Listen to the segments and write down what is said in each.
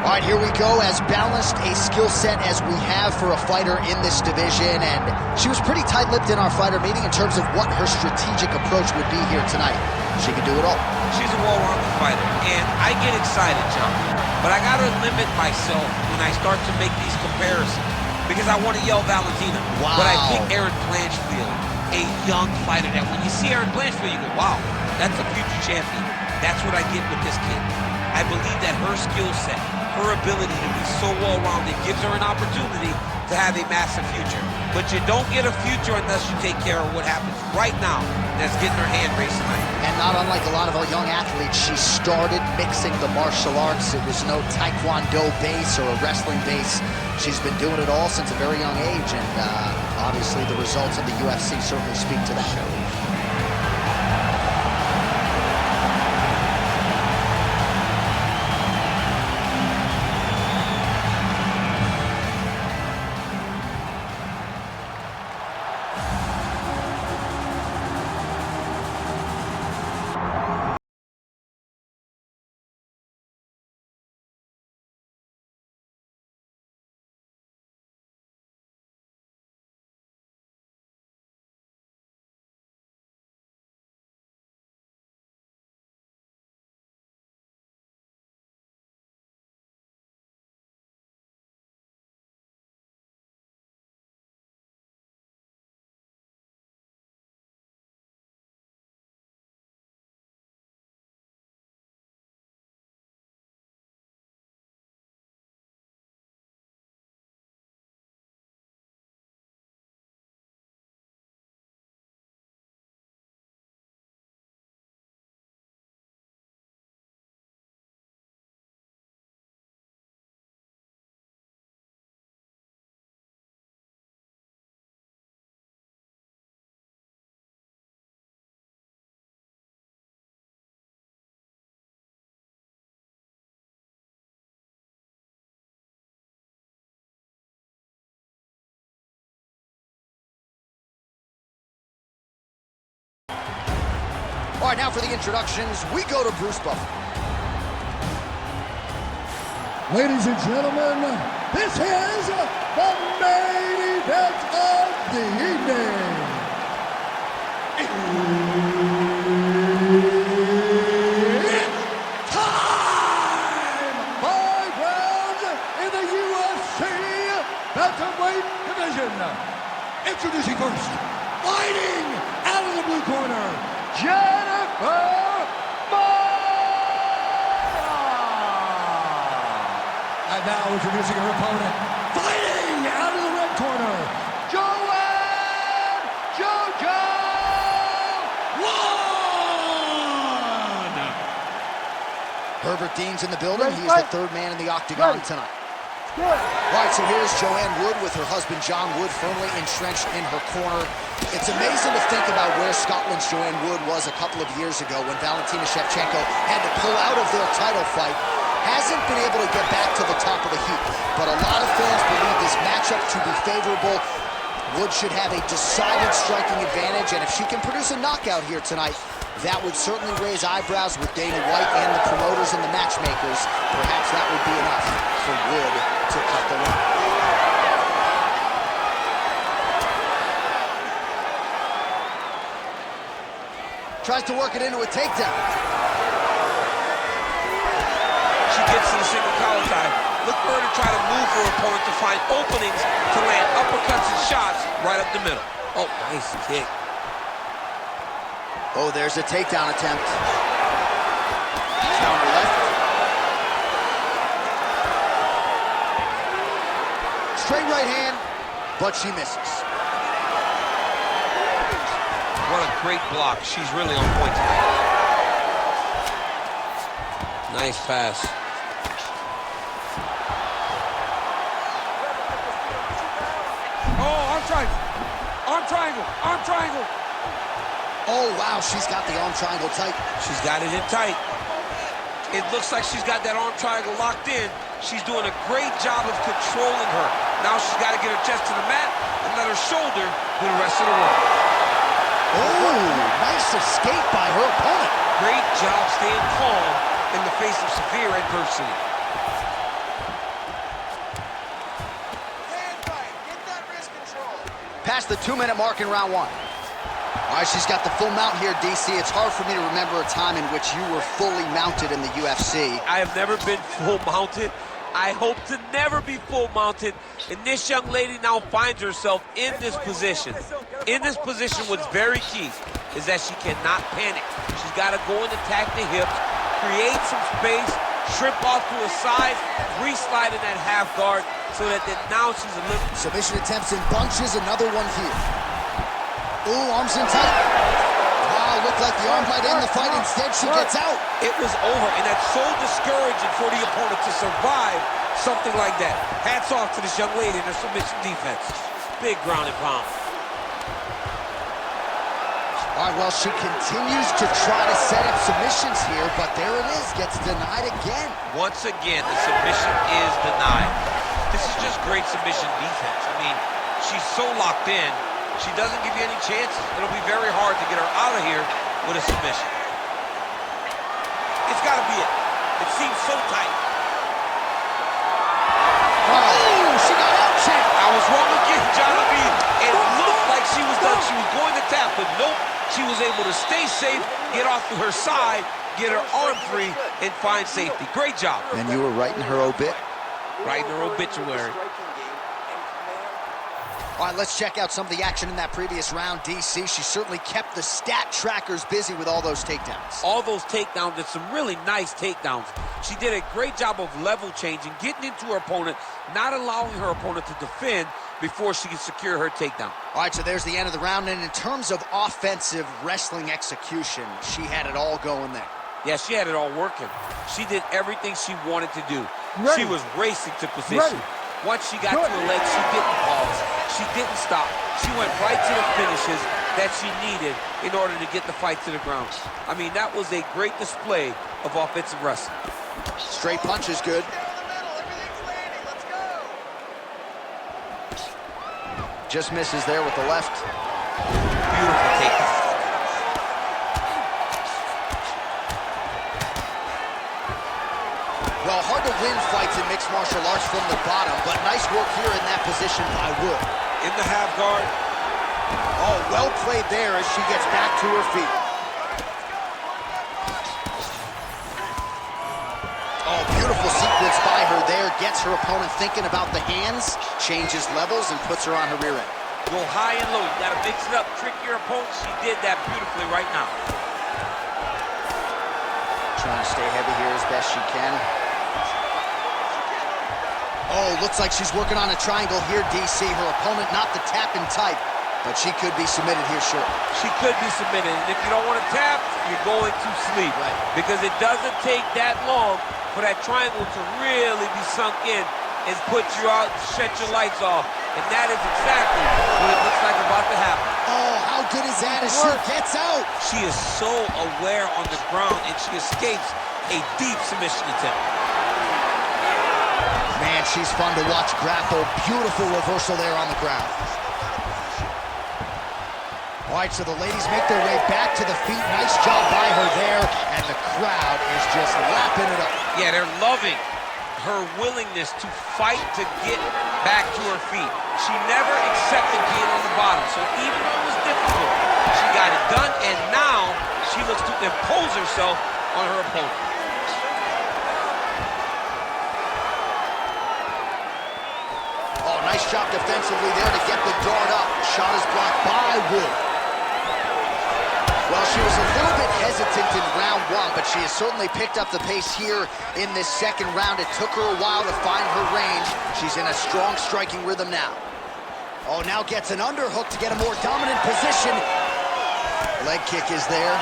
All right, here we go. As balanced a skill set as we have for a fighter in this division, and she was pretty tight-lipped in our fighter meeting in terms of what her strategic approach would be here tonight. She can do it all. She's a well-rounded fighter, and I get excited, John, but I gotta limit myself when I start to make these comparisons because I want to yell Valentina. Wow. But I pick Erin Blanchfield, a young fighter that when you see Erin Blanchfield, you go, wow, that's a future champion. That's what I get with this kid. I believe that her skill set, her ability to be so well-rounded gives her an opportunity to have a massive future. But you don't get a future unless you take care of what happens right now that's getting her hand raised tonight. And not unlike a lot of our young athletes, she started mixing the martial arts. It was no taekwondo base or a wrestling base. She's been doing it all since a very young age, and obviously the results of the UFC certainly speak to that. All right, now for the introductions, we go to Bruce Buffer. Ladies and gentlemen, this is the main event of the evening. It's time! 5 rounds in the UFC bantamweight division. Introducing first, fighting out of the blue corner, Jennifer Maia! And now introducing her opponent, fighting out of the red corner, Joanne JoJo One! Herbert Dean's in the building. He's the third man in the octagon tonight. All right, so here's Joanne Wood with her husband John Wood firmly entrenched in her corner. It's amazing to think about where Scotland's Joanne Wood was a couple of years ago when Valentina Shevchenko had to pull out of their title fight. Hasn't been able to get back to the top of the heap, but a lot of fans believe this matchup to be favorable. Wood should have a decided striking advantage, and if she can produce a knockout here tonight, that would certainly raise eyebrows with Dana White and the promoters and the matchmakers. Perhaps that would be enough for Wood to cut the line. Tries to work it into a takedown. She gets to the single collar tie. Look for her to try to move her opponent to find openings to land uppercuts and shots right up the middle. Oh, nice kick. Oh, there's a takedown attempt. Counter left. Straight right hand, but she misses. What a great block. She's really on point tonight. Nice pass. Oh, arm triangle. Arm triangle. Arm triangle. Oh, wow, she's got the arm triangle tight. She's got it in tight. It looks like she's got that arm triangle locked in. She's doing a great job of controlling her. Now she's got to get her chest to the mat and let her shoulder do the rest of the work. Oh, nice escape by her opponent. Great job staying calm in the face of severe adversity. past the 2-minute mark in round 1. All right, she's got the full mount here, DC. It's hard for me to remember a time in which you were fully mounted in the UFC. I have never been full mounted. I hope to never be full mounted. And this young lady now finds herself in this position. In this position, what's very key is that she cannot panic. She's got to go and attack the hips, create some space, shrimp off to a side, re-slide in that half guard so that then now she's a little... Submission attempts in bunches, another one here. Ooh, arms in tight. Wow, looked like the arm might end the fight. Instead, she gets out. It was over, and that's so discouraging for the opponent to survive something like that. Hats off to this young lady in her submission defense. Big ground and pound. All right, well, she continues to try to set up submissions here, but there it is, gets denied again. Once again, the submission is denied. This is just great submission defense. I mean, she's so locked in, she doesn't give you any chances. It'll be very hard to get her out of here with a submission. It's got to be it. It seems so tight. Oh, she got out checked. I was wrong again, John. I mean, it looked like she was done. She was going to tap, but nope. She was able to stay safe, get off to her side, get her arm free, and find safety. Great job. And you were right in her obit. Right in her obituary. All right, let's check out some of the action in that previous round, DC. She certainly kept the stat trackers busy with all those takedowns. All those takedowns, and some really nice takedowns. She did a great job of level changing, getting into her opponent, not allowing her opponent to defend before she can secure her takedown. All right, so there's the end of the round, and in terms of offensive wrestling execution, she had it all going there. Yeah, she had it all working. She did everything she wanted to do. Ready. She was racing to position. Ready. Once she got to her legs, she didn't pause. She didn't stop. She went right to the finishes that she needed in order to get the fight to the ground. I mean, that was a great display of offensive wrestling. Straight punch is good. Just misses there with the left. Beautiful takedown. Well, hard to win fights in mixed martial arts from the bottom, but nice work here in that position by Wood. In the half guard. Oh, well played there as she gets back to her feet. Oh, beautiful sequence by her there. Gets her opponent thinking about the hands, changes levels, and puts her on her rear end. Go high and low. You got to mix it up, trick your opponent. She did that beautifully right now. Trying to stay heavy here as best she can. Oh, looks like she's working on a triangle here, DC. Her opponent not the tapping type, but she could be submitted here shortly. She could be submitted, and if you don't want to tap, you're going to sleep. Right. Because it doesn't take that long for that triangle to really be sunk in and put you out, shut your lights off. And that is exactly what it looks like about to happen. Oh, how good is that as she gets out? She is so aware on the ground, and she escapes a deep submission attempt. Man, she's fun to watch grapple. Beautiful reversal there on the ground. All right, so the ladies make their way back to the feet. Nice job by her there, and the crowd is just lapping it up. Yeah, they're loving her willingness to fight to get back to her feet. She never accepted being on the bottom, so even though it was difficult, she got it done, and now she looks to impose herself on her opponent. Oh, nice job defensively there to get the guard up. Shot is blocked by Wood. Well, she was a little bit hesitant in round 1, but she has certainly picked up the pace here in this second round. It took her a while to find her range. She's in a strong striking rhythm now. Oh, now gets an underhook to get a more dominant position. Leg kick is there.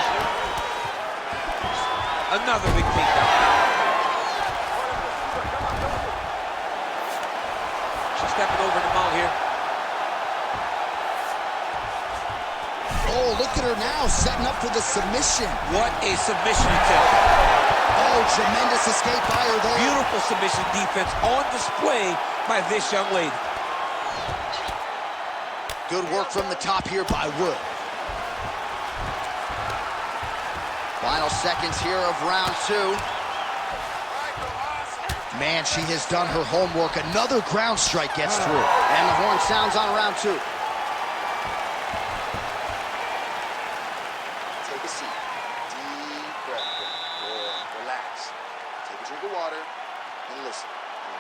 Another big takedown. She's stepping over the mount here. Oh, look at her now, setting up for the submission. What a submission attempt. Oh, tremendous escape by her there. Beautiful submission defense on display by this young lady. Good work from the top here by Wood. Final seconds here of round 2. Man, she has done her homework. Another ground strike gets through. And the horn sounds on round 2.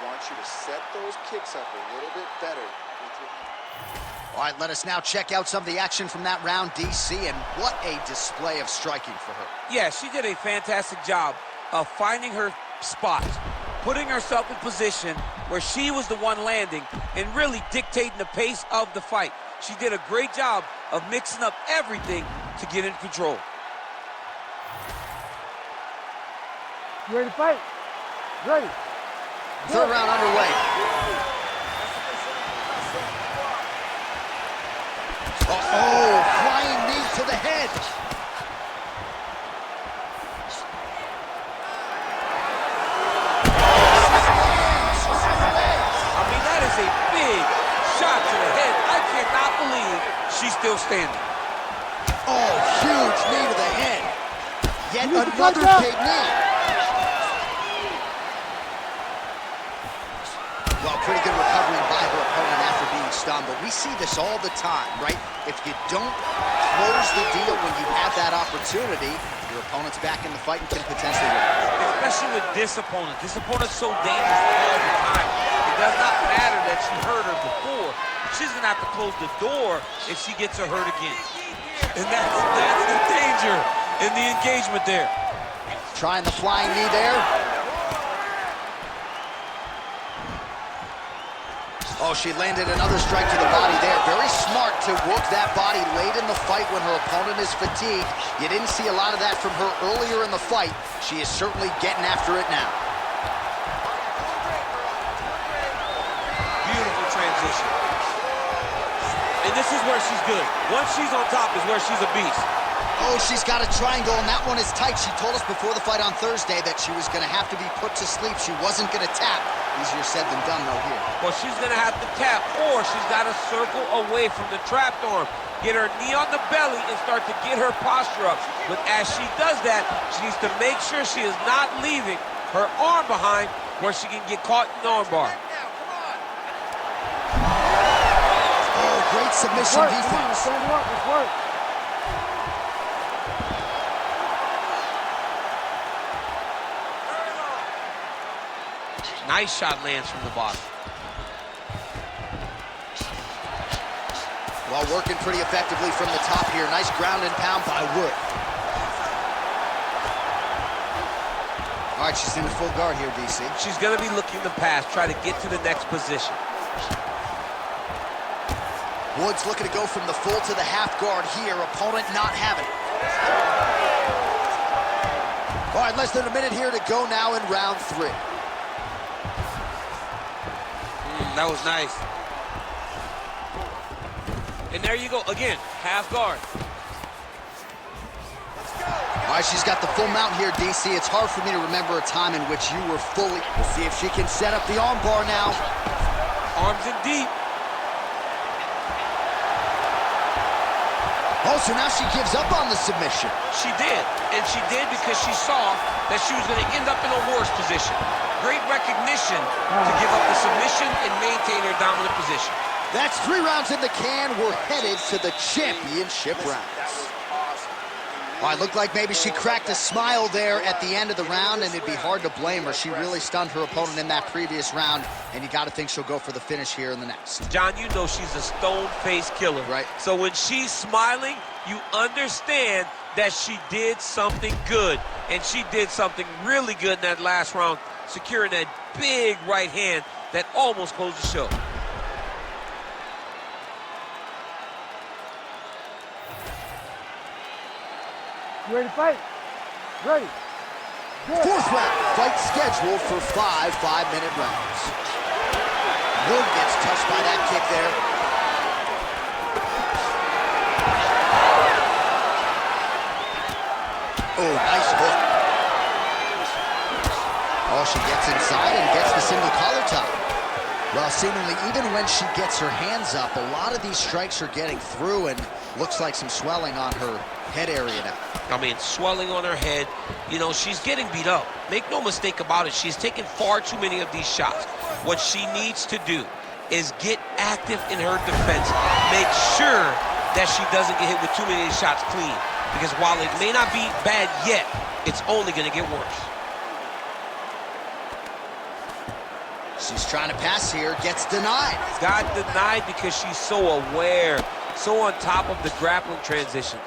want you to set those kicks up a little bit better with your hand. All right, let us now check out some of the action from that round, DC, and what a display of striking for her. Yeah, she did a fantastic job of finding her spots, putting herself in position where she was the one landing and really dictating the pace of the fight. She did a great job of mixing up everything to get in control. You ready to fight? Ready. Third round underway. Oh, flying knee to the head. I mean, that is a big shot to the head. I cannot believe she's still standing. Oh, huge knee to the head. Yet another big knee. Well, pretty good recovery by her opponent after being stunned, but we see this all the time, right? If you don't close the deal when you have that opportunity, your opponent's back in the fight and can potentially win. Especially with this opponent. This opponent's so dangerous all the time. It does not matter that she hurt her before. She's gonna have to close the door if she gets her hurt again. And that's the danger in the engagement there. Trying the flying knee there. Oh, she landed another strike to the body there. Very smart to work that body late in the fight when her opponent is fatigued. You didn't see a lot of that from her earlier in the fight. She is certainly getting after it now. Beautiful transition. And this is where she's good. Once she's on top is where she's a beast. Oh, she's got a triangle, and that one is tight. She told us before the fight on Thursday that she was going to have to be put to sleep. She wasn't going to tap. Easier said than done, though, here. Well, she's going to have to tap, or she's got to circle away from the trapped arm. Get her knee on the belly and start to get her posture up. But as she does that, she needs to make sure she is not leaving her arm behind where she can get caught in the armbar. Oh, great submission defense. Stand up, let's work. Nice shot lands from the bottom. Well, working pretty effectively from the top here. Nice ground and pound by Wood. All right, she's in the full guard here, DC. She's going to be looking to pass, try to get to the next position. Wood's looking to go from the full to the half guard here. Opponent not having it. All right, less than a minute here to go now in round 3. That was nice. And there you go, again, half guard. All right, she's got the full mount here, DC. It's hard for me to remember a time in which you were fully... We'll see if she can set up the arm bar now. Arms in deep. Oh, so now she gives up on the submission. She did, and she did because she saw that she was going to end up in a worse position. Great recognition to give up the submission and maintain her dominant position. That's 3 rounds in the can. We're headed to the championship rounds. All right, looked like maybe she cracked a smile there at the end of the round, and it'd be hard to blame her. She really stunned her opponent in that previous round, and you got to think she'll go for the finish here in the next. John, you know she's a stone-faced killer. Right. So when she's smiling, you understand that she did something good, and she did something really good in that last round, securing that big right hand that almost closed the show. You ready to fight? Ready. Good. 4th round, fight scheduled for 5 5-minute rounds. Wood gets touched by that kick there. Oh, nice hook. Oh, she gets inside and gets the single collar tie. Well, seemingly, even when she gets her hands up, a lot of these strikes are getting through, and looks like some swelling on her head area now. I mean, swelling on her head. You know, she's getting beat up. Make no mistake about it. She's taken far too many of these shots. What she needs to do is get active in her defense. Make sure that she doesn't get hit with too many of these shots clean. Because while it may not be bad yet, it's only going to get worse. She's trying to pass here, gets denied. Got denied because she's so aware, so on top of the grappling transitions.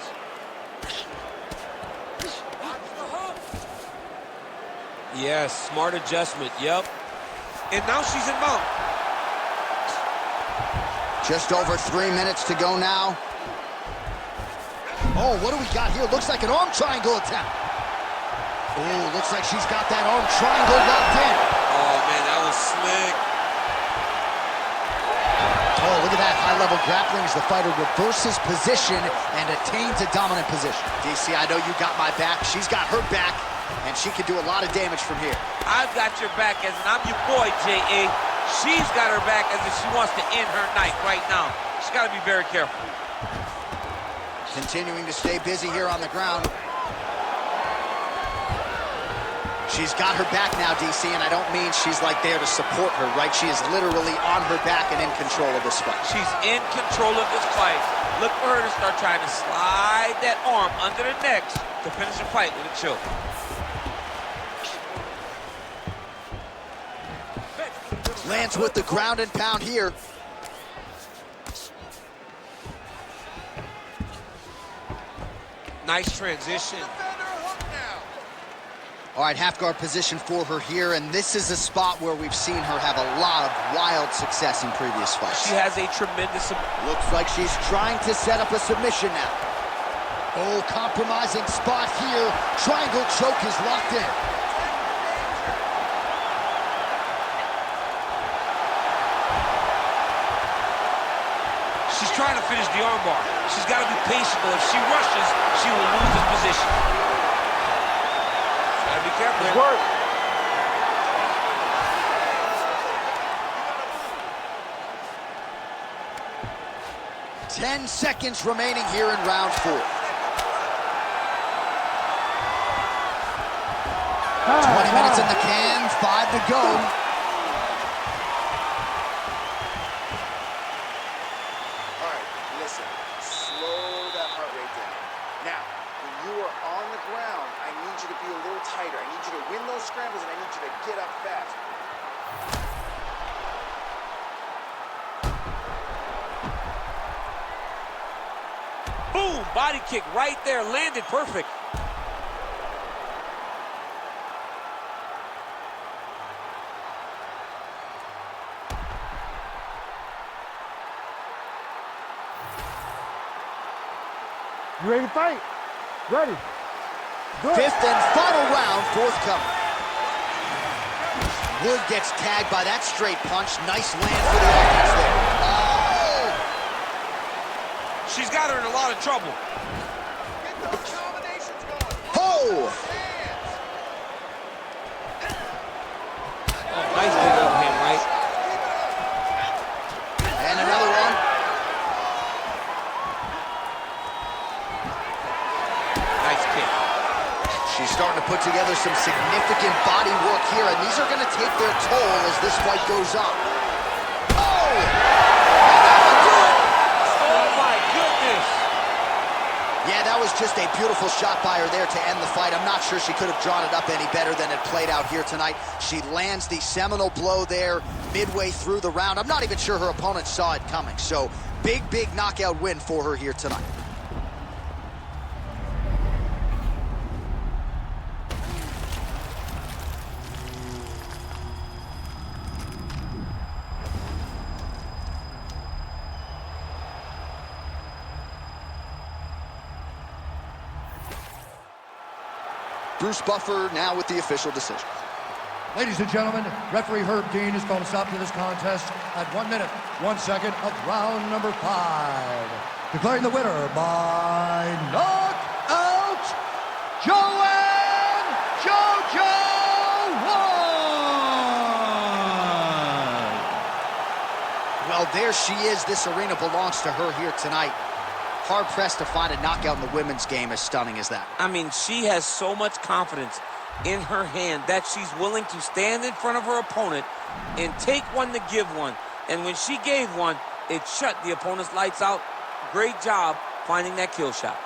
Yes, smart adjustment, yep. And now she's in mount. Just over 3 minutes to go now. Oh, what do we got here? Looks like an arm triangle attempt. Oh, looks like she's got that arm triangle locked in. Oh, man, that was slick. Oh, look at that high-level grappling as the fighter reverses position and attains a dominant position. DC, I know you got my back. She's got her back, and she can do a lot of damage from here. I've got your back, as in I'm your boy, J.A. She's got her back as if she wants to end her night right now. She's got to be very careful. Continuing to stay busy here on the ground. She's got her back now, DC, and I don't mean she's like there to support her, right? She is literally on her back and in control of this fight. She's in control of this fight. Look for her to start trying to slide that arm under the neck to finish the fight with a choke. Lands with the ground and pound here. Nice transition. All right, half guard position for her here, and this is a spot where we've seen her have a lot of wild success in previous fights. She has a tremendous... Looks like she's trying to set up a submission now. Oh, compromising spot here. Triangle choke is locked in. She's trying to finish the armbar. She's got to be patient, but if she rushes, she will lose this position. Gotta be careful. Good work. Ten seconds remaining here in round 4. 20 minutes in the can, 5 to go. All right, listen. Slow that heart rate down. Now, when you are on the ground, I need you to be a little tighter. I need you to win those scrambles, and I need you to get up fast. Boom! Body kick right there, landed perfect. You ready to fight? Ready. Good. 5th and final round, forthcoming. Wood gets tagged by that straight punch. Nice land for the offense there. Oh! She's got her in a lot of trouble. Get those combinations going. Oh! Oh, nice big overhand right. And another one. Nice kick. She's starting to put together some significant body work here, and these are going to take their toll as this fight goes on. Oh! And that will do it. Oh my goodness. Yeah, that was just a beautiful shot by her there to end the fight. I'm not sure she could have drawn it up any better than it played out here tonight. She lands the seminal blow there midway through the round. I'm not even sure her opponent saw it coming. So, big knockout win for her here tonight. Bruce Buffer now with the official decision. Ladies and gentlemen, referee Herb Dean has called a stop to this contest at 1 minute, 1 second of round number 5. Declaring the winner by knockout, Joanne JoJo Wood. Well, there she is. This arena belongs to her here tonight. Hard-pressed to find a knockout in the women's game as stunning as that. I mean, she has so much confidence in her hand that she's willing to stand in front of her opponent and take one to give one. And when she gave one, it shut the opponent's lights out. Great job finding that kill shot.